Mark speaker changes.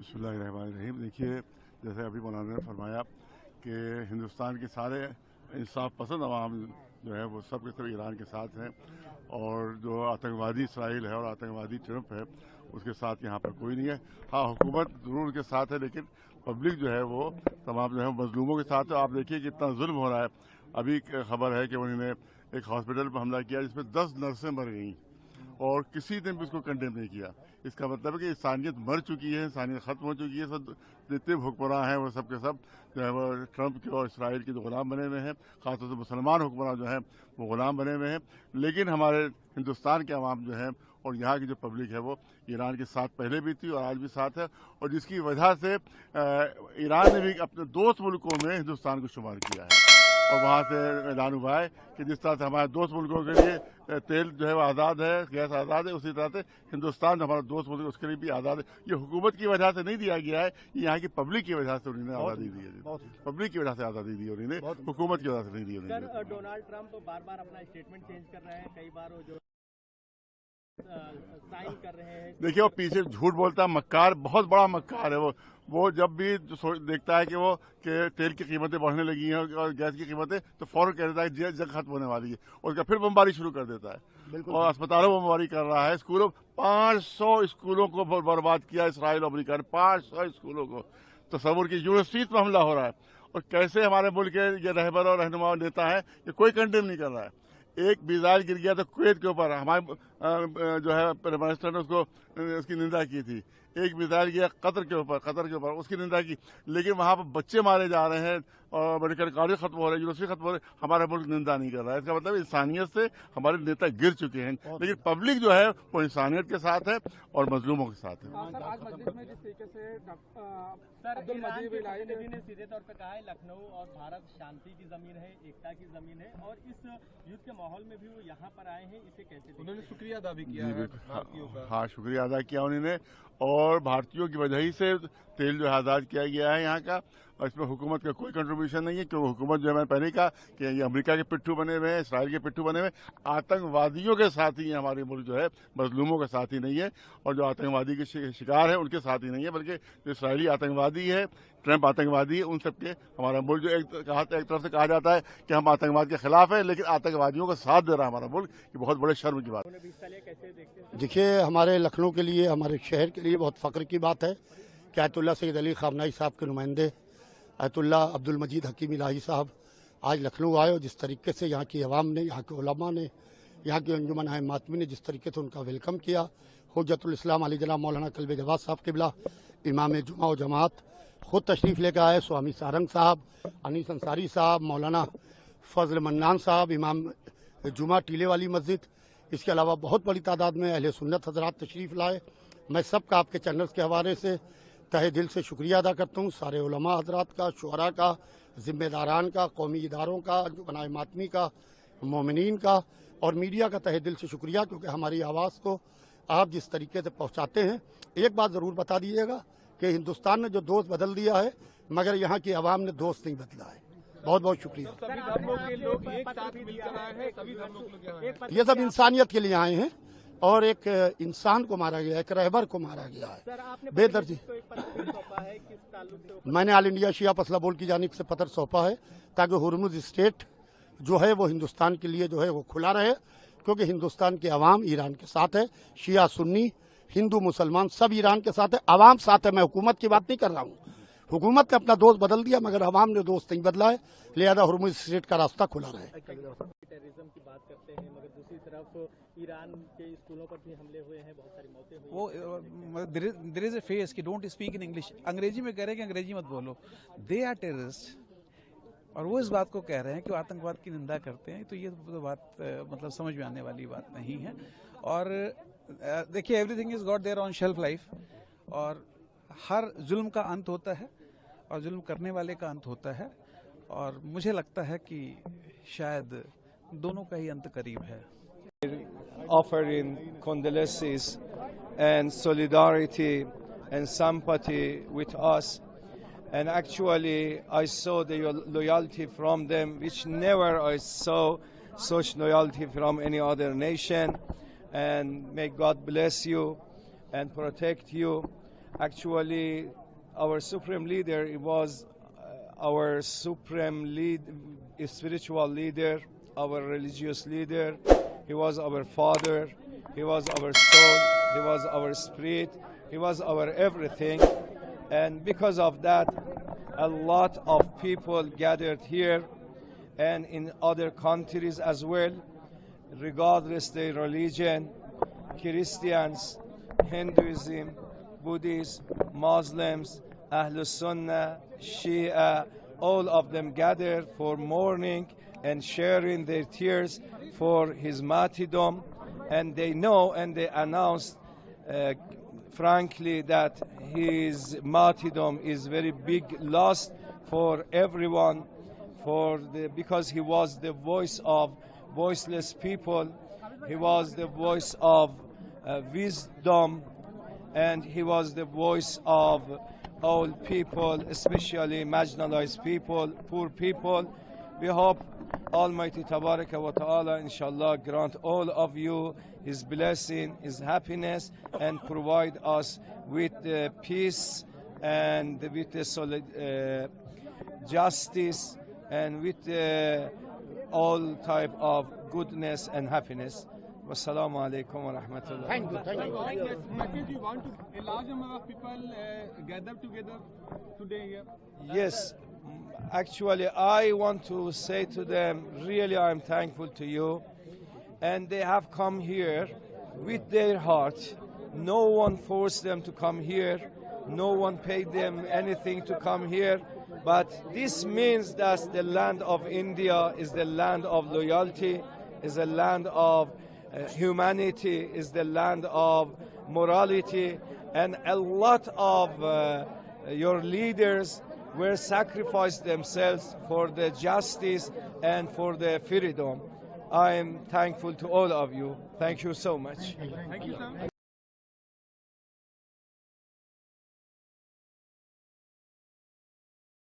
Speaker 1: बिस्मिल्लाहिर्रहमानिर्रहीम। देखिए, जैसे अभी मौलाना ने फरमाया कि हिंदुस्तान के सारे इंसाफ पसंद अवाम जो है वो सब के सब ईरान के साथ हैं, और जो आतंकवादी इसराइल है और आतंकवादी ट्रंप है उसके साथ यहाँ पर कोई नहीं है। हाँ, हुकूमत ज़रूर उनके साथ है, लेकिन पब्लिक जो है वो तमाम जो है मजलूमों के साथ है। आप देखिए कितना जुल्म हो रहा है। अभी खबर है कि उन्होंने एक हॉस्पिटल पर हमला किया जिसमें 10 नर्सें मर गईं और किसी ने भी उसको कंडेम नहीं किया। इसका मतलब है कि इंसानियत मर चुकी है, इंसानियत खत्म हो चुकी है। सब जितने हुक्मरान हैं वो सब के सब जो है वो ट्रंप के और इसराइल के जो गुलाम बने हुए हैं, खासतौर से मुसलमान हुक्मरान जो हैं वो गुलाम बने हुए हैं। लेकिन हमारे हिंदुस्तान के अवाम जो है और यहाँ की जो पब्लिक है वो ईरान के साथ पहले भी थी और आज भी साथ है, और जिसकी वजह से ईरान ने भी अपने दोस्त मुल्कों में हिंदुस्तान को शुमार किया है। और वहाँ से ऐलान हुआ है कि जिस तरह से हमारे दोस्त मुल्कों के लिए तेल जो है वो आज़ाद है, गैस आज़ाद है, उसी तरह से हिंदुस्तान हमारा दोस्त मुल्क उसके लिए भी आज़ाद है। ये हुकूमत की वजह से नहीं दिया गया है, ये यहाँ की पब्लिक की वजह से उन्होंने आज़ादी दी है। पब्लिक की वजह से आज़ादी दी उन्होंने, हुकूमत की वजह से नहीं दी उन्होंने।
Speaker 2: डोनाल्ड ट्रंप बार बार अपना स्टेटमेंट चेंज कर रहे हैं, कई बार वो जो साइन कर रहे हैं।
Speaker 1: देखिए, वो पीछे झूठ बोलता है, मक्कार, बहुत बड़ा मक्कार है वो जब भी देखता है कि वो कि तेल की कीमतें बढ़ने लगी हैं और गैस की कीमतें, तो फौरन कह देता है कि जंग खत्म होने वाली है, और उसका फिर बमबारी शुरू कर देता है। और अस्पतालों में बमबारी कर रहा है, स्कूलों 500 स्कूलों को बर्बाद किया इसराइल और अमेरिका ने, 500 स्कूलों को। तस्वुर की यूनिवर्सिटीज पर हमला हो रहा है, और कैसे हमारे मुल्क के ये रहबर और रहनुमा नेता है ये कोई कंडेम नहीं कर रहा है। एक मिसाइल गिर गया तो कुवैत के ऊपर हमारे जो है प्राइम मिनिस्टर ने उसकी निंदा की थी। एक मिसाइल गया कतर के ऊपर उसकी निंदा की, लेकिन वहाँ पर बच्चे मारे जा रहे हैं और मेडिकल कॉलेज खत्म हो रहे हैं, यूनिवर्सिटी खत्म हो रहे हैं, हमारा मुल्क निंदा नहीं कर रहा है। इसका मतलब इंसानियत से हमारे नेता गिर चुके हैं, लेकिन पब्लिक जो है वो इंसानियत के साथ है और मजलूमों के साथ है।
Speaker 3: सर, आज मस्जिद में जिस तरीके से
Speaker 2: ईरान के प्रतिनिधि ने सीधे तौर पर कहा है लखनऊ और भारत शांति की जमीन है, एकता की जमीन है, और इस युद्ध के माहौल में भी वो यहाँ पर आए हैं, इसे कैसे
Speaker 3: उन्होंने शुक्रिया अदा भी किया है भारतीयों का।
Speaker 1: हाँ, शुक्रिया अदा किया उन्होंने, और भारतीयों की वजह ही से तेल जो है आज़ाद किया गया है यहाँ का, और इसमें हुकूमत का कोई कंट्रीब्यूशन नहीं है, क्योंकि हुकूमत जो है मैंने पहले कहा कि ये अमेरिका के पिट्ठू बने हुए हैं, इसराइल के पिट्ठू बने हुए हैं, आतंकवादियों के साथ ही हमारे मुल्क जो है, मजलूमों के साथ ही नहीं है, और जो आतंकवादी के शिकार है उनके साथ ही नहीं है, बल्कि जो इसराइली आतंकवादी है, ट्रंप आतंकवादी है, उन सबके हमारा मुल्क जो एक तरफ से कहा जाता है कि हम आतंकवाद के खिलाफ है, लेकिन आतंकवादियों का साथ दे रहा है हमारा मुल्क, ये बहुत बड़े शर्म की बात है।
Speaker 4: देखिए, हमारे लखनऊ के लिए, हमारे शहर के लिए बहुत फ़ख्र की बात है कि आयतुल्लाह सैयद अली ख़ामनेई साहब के नुमाइंदे आयतुल्लाह अब्दुल मजीद हकीम इलाही साहब आज लखनऊ आए, और जिस तरीके से यहाँ की अवाम ने, यहाँ के उलमा ने, यहाँ की अंजुमन मातमी ने जिस तरीके से उनका वेलकम किया। हुज्जतुल इस्लाम अली जनाब मौलाना कल्बे जवाद साहब क़िबला इमाम जुमा और जमात खुद तशरीफ़ लेकर आए, स्वामी सारंग साहब, अनीस अंसारी साहब, मौलाना फजल मन्नान साहब, इमाम जुमा टीले वाली मस्जिद, इसके अलावा बहुत बड़ी तादाद में अहले सुन्नत हजरात तशरीफ़ लाए। मैं सबका आपके चैनल्स के हवाले से तहे दिल से शुक्रिया अदा करता हूँ, सारे उलमा हजरात का, शुअरा का, ज़िम्मेदारान का, कौमी इदारों का, अंजुमन मातमी का, मोमिनीन का, और मीडिया का तहे दिल से शुक्रिया, क्योंकि हमारी आवाज़ को आप जिस तरीके से पहुँचाते हैं। एक बात ज़रूर बता दीजिएगा कि हिंदुस्तान ने जो दोस्त बदल दिया है, मगर यहाँ की आवाम ने दोस्त नहीं बदला है। बहुत बहुत शुक्रिया।
Speaker 3: सभी धर्मों के लोग एक साथ मिलकर आए हैं, सभी धर्मों के लोग आए हैं।
Speaker 4: ये सब इंसानियत के लिए आए हैं, और एक इंसान को मारा गया है, एक रहबर को मारा गया है बेदर्जी। मैंने ऑल इंडिया शिया फसला बोर्ड की जानिब से पत्र सौंपा है ताकि हुर्मुज स्टेट जो है वो हिंदुस्तान के लिए जो है वो खुला रहे, क्योंकि हिंदुस्तान के अवाम ईरान के साथ है, शिया सुन्नी हिंदू मुसलमान सब ईरान के साथ है, अवाम साथ है। मैं हुकूमत की बात नहीं कर रहा हूँ, हुकूमत ने अपना दोस्त बदल दिया मगर अवाम ने दोस्त नहीं बदला है, लिहाजा हुर्मुज स्टेट का रास्ता खुला रहे।
Speaker 2: टेररिज्म की बात करते हैं, मगर दूसरी तरफ ईरान के स्कूलों पर भी हमले हुए हैं, बहुत सारी मौतें हुई हैं।
Speaker 5: देयर इज अ फेस कि डोंट स्पीक इन इंग्लिश, अंग्रेजी में कह रहे हैं कि अंग्रेजी मत बोलो, दे आर टेररिस्ट, और वो इस बात को कह रहे हैं कि वो आतंकवाद की निंदा करते हैं, तो ये बात मतलब समझ में आने वाली बात नहीं है। और देखिए, everything is got there on shelf life, और हर जुल्म का अंत होता है और जुल्म करने वाले का अंत होता है, और मुझे लगता है कि शायद दोनों का ही अंत करीब है।
Speaker 6: Offering condolences and solidarity and sympathy with us, and actually I saw the loyalty from them, which never I saw such loyalty from any other nation. And may God bless you and protect you, Actually, our supreme leader was our spiritual leader, our religious leader. He was our father. He was our soul. He was our spirit. He was our everything. And because of that, a lot of people gathered here and in other countries as well, regardless their religion, Christians, Hinduism, Buddhists, Muslims, Ahlus Sunnah, Shia, all of them gathered for mourning and sharing their tears for his martyrdom. And they know and they announced frankly that his martyrdom is very big loss for everyone, because he was the voice of voiceless people. He was the voice of wisdom, and he was the voice of all people, especially marginalized people, poor people. We hope Almighty Tabaraka wa Ta'ala, inshallah, grant all of you His blessing, His happiness, and provide us with peace and with justice and with all type of goodness and happiness. Wassalamu alaikum wa rahmatullah.
Speaker 4: Thank you. Thank you.
Speaker 3: Message you want to a large number of people gather together today here?
Speaker 6: Yes, actually, I want to say to them, really, I'm thankful to you. And they have come here with their heart. No one forced them to come here. No one paid them anything to come here. But this means that the land of India is the land of loyalty, is the land of humanity, is the land of morality. And a lot of your leaders were sacrificed themselves for the justice and for the freedom. I am thankful to all of you. Thank you so much.
Speaker 3: Thank you, sir.